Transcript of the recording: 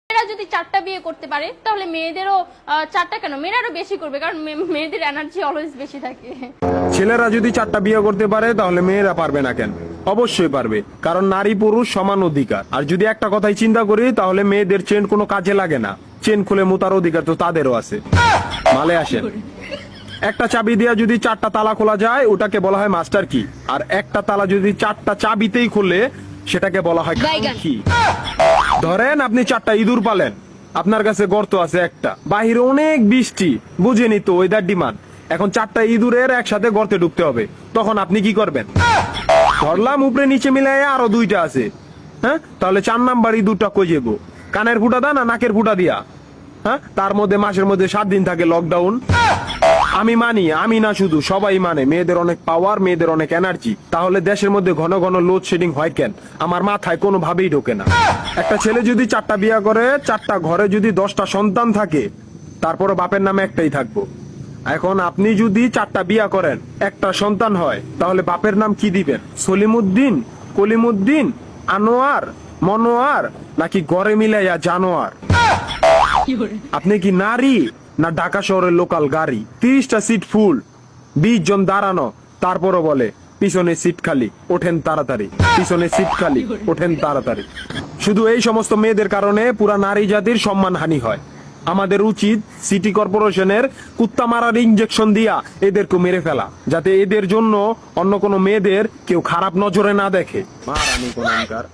মেয়েরা যদি 4টা বিয়ে করতে পারে তাহলে মেয়েদেরও 4টা কেন, মেয়েরাও বেশি করবে, কারণ মেয়েদের এনার্জি অলওয়েজ বেশি থাকে। ছেলেরা যদি 4টা বিয়ে করতে পারে তাহলে মেয়েরা পারবে না কেন? অবশ্যই পারবে, কারণ নারী পুরুষ সমান অধিকার। আর যদি একটা কথাই চিন্তা করি তাহলে মেয়েদের চেন কোনো কাজে লাগে না, চেন খুলে মুতার অধিকার তো তাদেরও আছে। মালে আসেন, একটা চাবি দিয়া যদি 4টা তালা খোলা যায় ওটাকে বলা হয় মাস্টার কি, আর একটা তালা যদি 4টা চাবিতেই খুলে সেটাকে বলা হয় কি। ধরেন আপনি 4টা ইঁদুর পালেন, আপনার কাছে গর্ত আছে একটা, বাহিরে অনেক বৃষ্টি, বুঝেনি তো ওয়েদার ডিমান্ড। এখন 4টা ইঁদুরের একসাথে গর্তে ঢুকতে হবে, তখন আপনি কি করবেন? ধরলাম উপরে নিচে মিলাই আরো 2টা আছে, হ্যাঁ, তাহলে 4 নাম্বার ইঁদুরটা কই যাবো? কানের ফুটা দা না নাকের ফুটা দিয়া? হ্যাঁ, তার মধ্যে মাসের মধ্যে 7 দিন থাকে লকডাউন। আমি মানি, আমি না শুধু সবাই মানে, মেয়েদের অনেক পাওয়ার, মেয়েদের অনেক এনার্জি। তাহলে দেশের মধ্যে ঘন ঘন লোডশেডিং হয় কেন? আমার মাথায় কোনোভাবেই ঢোকে না। একটা ছেলে যদি 4টা বিয়ে করে, 4টা ঘরে যদি 10টা সন্তান থাকে, তারপরে বাপের নামে একটাই থাকবো। এখন আপনি যদি 4টা বিয়ে করেন, একটা সন্তান হয়, তাহলে বাপের নাম কি দিবেন? সলিমুদ্দিন, কলিমুদ্দিন, আনোয়ার, মনোয়ার, নাকি গড়ে মিলাইয়া জানোয়ার? আপনি কি নারী না ঢাকা শহরের লোকাল গাড়ি? 30টা সিট ফুল, 20 জন দাঁড়ানো, তারপরও বলে পিছনে সিট খালি, ওঠেন তাড়াতাড়ি, পিছনে সিট খালি, ওঠেন তাড়াতাড়ি। শুধু এই সমস্ত মেয়েদের কারণে পুরা নারী জাতির সম্মানহানি হয়। আমাদের উচিত সিটি কর্পোরেশনের কুত্তা মারার ইনজেকশন দিয়া এদেরকে মেরে ফেলা, যাতে এদের জন্য অন্য কোনো মেয়েদের কেউ খারাপ নজরে না দেখে। মারানি কোনকার।